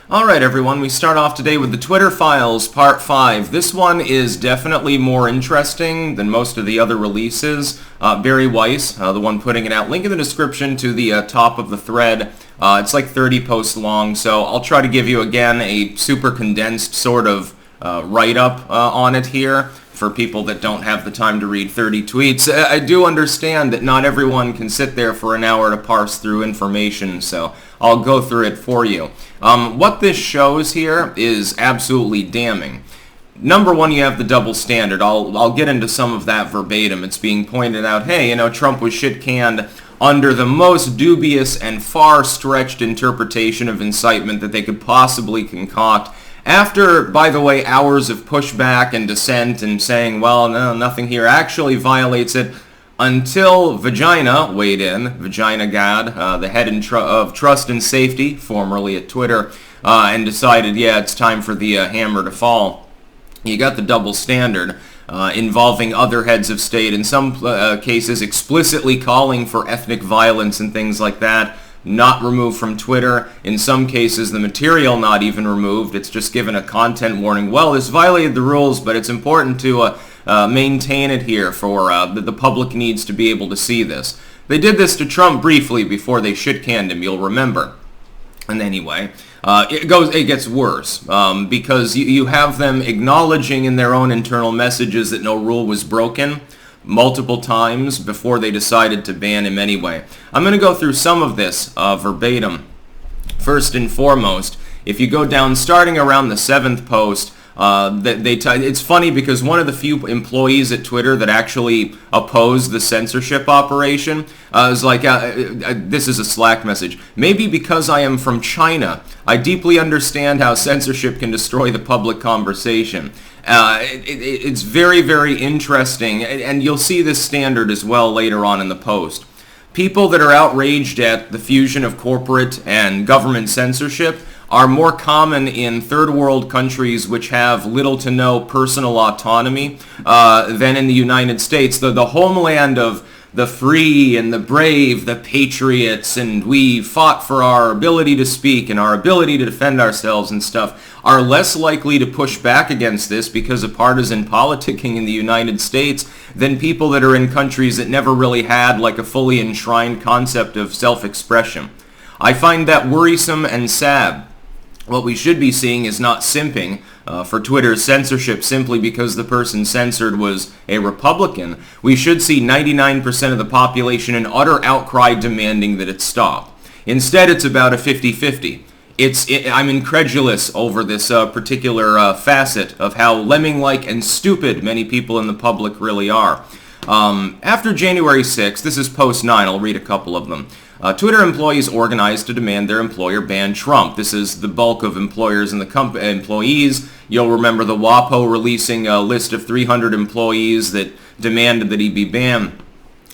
Alright everyone, we start off today with the Twitter Files Part 5. This one is definitely more interesting than most of the other releases. Barry Weiss, the one putting it out, link in the description to the top of the thread. It's like 30 posts long, so I'll try to give you again a super condensed sort of write-up on it here for people that don't have the time to read 30 tweets. I do understand that not everyone can sit there for an hour to parse through information, so I'll go through it for you. What this shows here is absolutely damning. Number one, you have the double standard. I'll get into some of that verbatim. It's being pointed out, hey, Trump was shit-canned under the most dubious and far-stretched interpretation of incitement that they could possibly concoct. After, by the way, hours of pushback and dissent and saying, well, no, nothing here actually violates it, until Vagina weighed in, Vagina God, the head of Trust and Safety, formerly at Twitter, and decided, yeah, it's time for the hammer to fall. You got the double standard involving other heads of state, in some cases explicitly calling for ethnic violence and things like that, not removed from Twitter. In some cases, the material not even removed. It's just given a content warning. Well, this violated the rules, but it's important to maintain it here for the public needs to be able to see this. They did this to Trump briefly before they shit-canned him, you'll remember. And anyway, it gets worse because you have them acknowledging in their own internal messages that no rule was broken multiple times before they decided to ban him anyway. I'm going to go through some of this verbatim. First and foremost, if you go down starting around the 7th post, it's funny because one of the few employees at Twitter that actually opposed the censorship operation is like, this is a Slack message, maybe because I am from China, I deeply understand how censorship can destroy the public conversation. It's very, very interesting, and you'll see this standard as well later on in the post. People that are outraged at the fusion of corporate and government censorship are more common in third world countries which have little to no personal autonomy than in the United States. The homeland of the free and the brave, the patriots, and we fought for our ability to speak and our ability to defend ourselves and stuff, are less likely to push back against this because of partisan politicking in the United States than people that are in countries that never really had like a fully enshrined concept of self-expression. I find that worrisome and sad. What we should be seeing is not simping for Twitter's censorship simply because the person censored was a Republican. We should see 99% of the population in utter outcry demanding that it stop. Instead, it's about a 50-50. I'm incredulous over this particular facet of how lemming-like and stupid many people in the public really are. After January 6th, this is post 9, I'll read a couple of them. Twitter employees organized to demand their employer ban Trump. This is the bulk of employers and the employees. You'll remember the WAPO releasing a list of 300 employees that demanded that he be banned.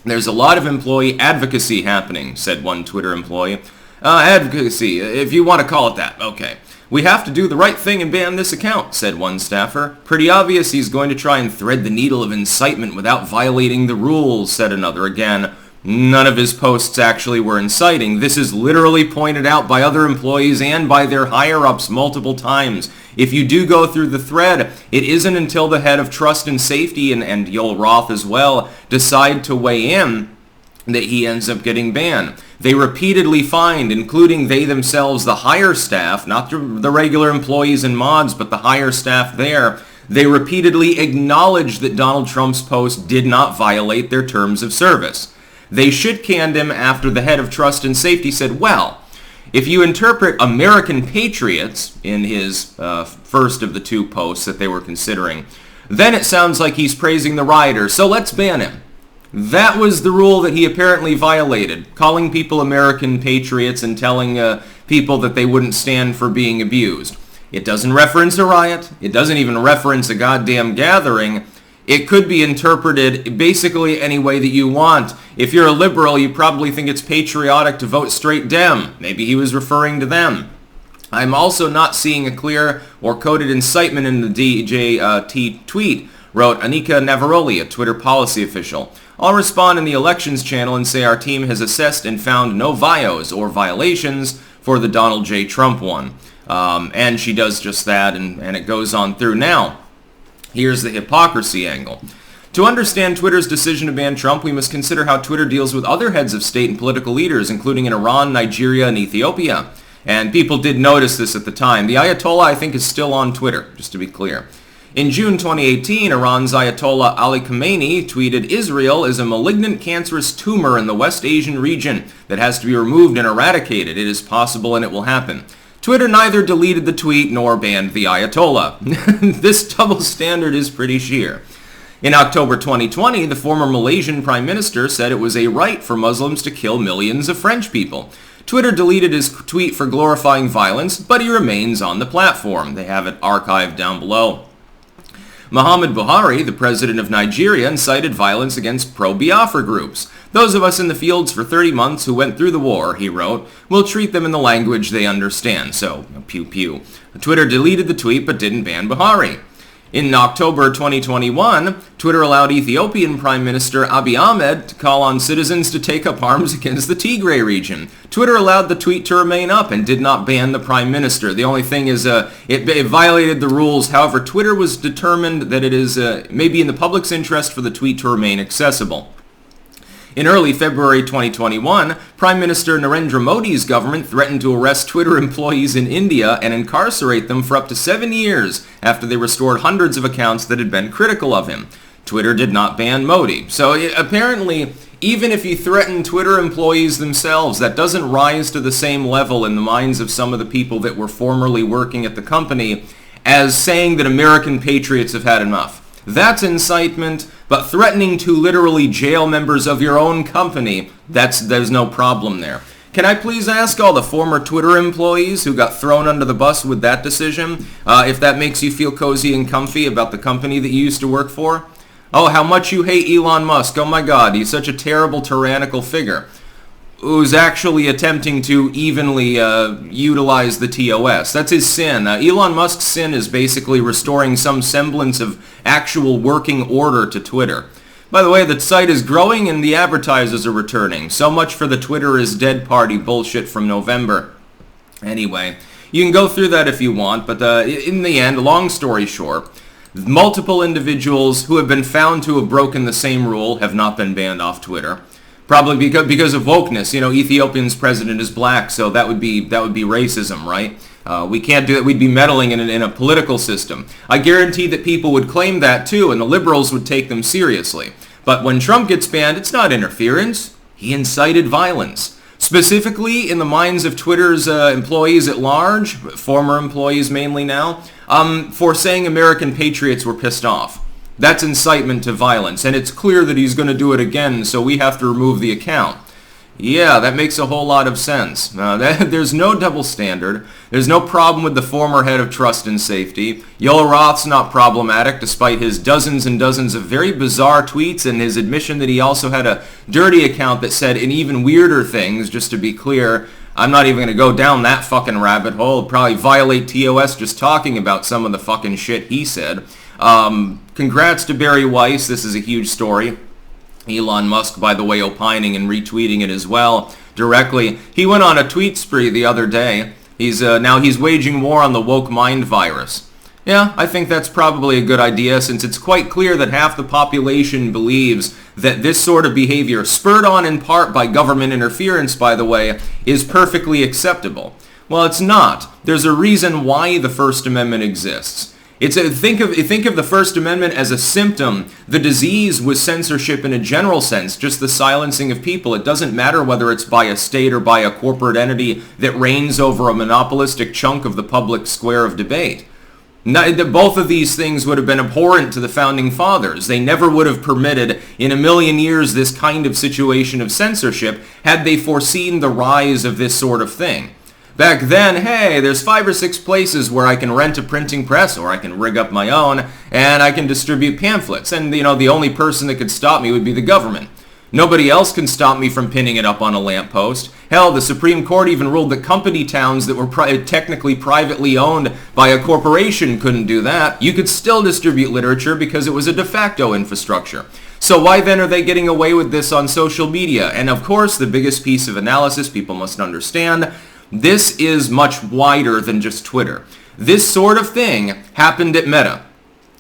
There's a lot of employee advocacy happening, said one Twitter employee. Advocacy, if you want to call it that. Okay. We have to do the right thing and ban this account, said one staffer. Pretty obvious he's going to try and thread the needle of incitement without violating the rules, said another again. None of his posts actually were inciting. This is literally pointed out by other employees and by their higher-ups multiple times. If you do go through the thread, it isn't until the head of Trust and Safety and Yoel Roth as well decide to weigh in that he ends up getting banned. They repeatedly find, including they themselves, the higher staff, not the regular employees and mods, but the higher staff there, they repeatedly acknowledge that Donald Trump's post did not violate their terms of service. They shit-canned him after the head of Trust and Safety said, well, if you interpret American patriots in his first of the two posts that they were considering, then it sounds like he's praising the rioters, so let's ban him. That was the rule that he apparently violated, calling people American patriots and telling people that they wouldn't stand for being abused. It doesn't reference a riot. It doesn't even reference a goddamn gathering. It could be interpreted basically any way that you want. If you're a liberal, you probably think it's patriotic to vote straight Dem. Maybe he was referring to them. I'm also not seeing a clear or coded incitement in the DJT tweet, wrote Anika Navaroli, a Twitter policy official. I'll respond in the elections channel and say our team has assessed and found no vios or violations for the Donald J. Trump one. And she does just that, and it goes on through. Now, here's the hypocrisy angle. To understand Twitter's decision to ban Trump, we must consider how Twitter deals with other heads of state and political leaders, including in Iran, Nigeria, and Ethiopia. And people did notice this at the time. The Ayatollah, I think, is still on Twitter, just to be clear. In June 2018, Iran's Ayatollah Ali Khamenei tweeted, "Israel is a malignant cancerous tumor in the West Asian region that has to be removed and eradicated. It is possible and it will happen." Twitter neither deleted the tweet nor banned the Ayatollah. This double standard is pretty sheer. In October 2020, the former Malaysian Prime Minister said it was a right for Muslims to kill millions of French people. Twitter deleted his tweet for glorifying violence, but he remains on the platform. They have it archived down below. Muhammad Buhari, the president of Nigeria, incited violence against pro-Biafra groups. "Those of us in the fields for 30 months who went through the war," he wrote, "will treat them in the language they understand." So, pew pew. Twitter deleted the tweet but didn't ban Buhari. In October 2021, Twitter allowed Ethiopian Prime Minister Abiy Ahmed to call on citizens to take up arms against the Tigray region. Twitter allowed the tweet to remain up and did not ban the Prime Minister. The only thing is it violated the rules. However, Twitter was determined that it is maybe in the public's interest for the tweet to remain accessible. In early February 2021, Prime Minister Narendra Modi's government threatened to arrest Twitter employees in India and incarcerate them for up to 7 years after they restored hundreds of accounts that had been critical of him. Twitter did not ban Modi. So apparently, even if you threaten Twitter employees themselves, that doesn't rise to the same level in the minds of some of the people that were formerly working at the company as saying that American patriots have had enough. That's incitement, but threatening to literally jail members of your own company, there's no problem there. Can I please ask all the former Twitter employees who got thrown under the bus with that decision, if that makes you feel cozy and comfy about the company that you used to work for? Oh, how much you hate Elon Musk. Oh my God, he's such a terrible, tyrannical figure who's actually attempting to evenly utilize the TOS. That's his sin. Elon Musk's sin is basically restoring some semblance of actual working order to Twitter. By the way, the site is growing and the advertisers are returning. So much for the Twitter is dead party bullshit from November. Anyway, you can go through that if you want, but in the end, long story short, multiple individuals who have been found to have broken the same rule have not been banned off Twitter. Probably because of wokeness. You know, Ethiopia's president is black, so that would be racism, right? We can't do that. We'd be meddling in a political system. I guarantee that people would claim that too, and the liberals would take them seriously. But when Trump gets banned, it's not interference. He incited violence. Specifically in the minds of Twitter's employees at large, former employees mainly now, for saying American patriots were pissed off. That's incitement to violence, and it's clear that he's going to do it again, so we have to remove the account. Yeah, that makes a whole lot of sense. There's no double standard. There's no problem with the former head of Trust and Safety. Yoel Roth's not problematic, despite his dozens and dozens of very bizarre tweets and his admission that he also had a dirty account that said in even weirder things, just to be clear. I'm not even going to go down that fucking rabbit hole. It'll probably violate TOS just talking about some of the fucking shit he said. Congrats to Barry Weiss. This is a huge story. Elon Musk, by the way, opining and retweeting it as well directly. He went on a tweet spree the other day. Now he's waging war on the woke mind virus. Yeah, I think that's probably a good idea, since it's quite clear that half the population believes that this sort of behavior, spurred on in part by government interference, by the way, is perfectly acceptable. Well, it's not. There's a reason why the First Amendment exists. Think of the First Amendment as a symptom. The disease was censorship in a general sense, just the silencing of people. It doesn't matter whether it's by a state or by a corporate entity that reigns over a monopolistic chunk of the public square of debate. Both of these things would have been abhorrent to the Founding Fathers. They never would have permitted in a million years this kind of situation of censorship had they foreseen the rise of this sort of thing. Back then, hey, there's 5 or 6 places where I can rent a printing press, or I can rig up my own, and I can distribute pamphlets. And, the only person that could stop me would be the government. Nobody else can stop me from pinning it up on a lamppost. Hell, the Supreme Court even ruled that company towns that were technically privately owned by a corporation couldn't do that. You could still distribute literature because it was a de facto infrastructure. So why then are they getting away with this on social media? And of course, the biggest piece of analysis people must understand, This is much wider than just Twitter. This sort of thing happened at Meta,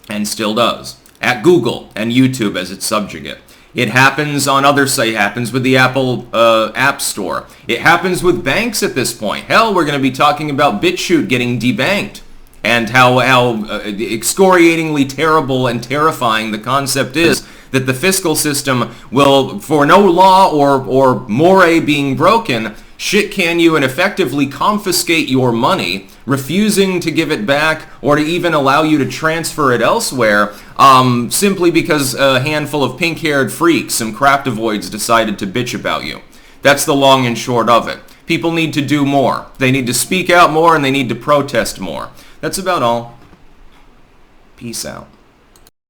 and still does, at Google and YouTube as its subjugate. It happens on other sites. It happens with the Apple App Store. It happens with banks at this point. Hell, we're going to be talking about BitChute getting debanked, and how excoriatingly terrible and terrifying the concept is that the fiscal system will, for no law or more being broken, shit can you and effectively confiscate your money, refusing to give it back or to even allow you to transfer it elsewhere, simply because a handful of pink-haired freaks, some craptovoids, decided to bitch about you. That's the long and short of it. People need to do more. They need to speak out more, and they need to protest more. That's about all. Peace out.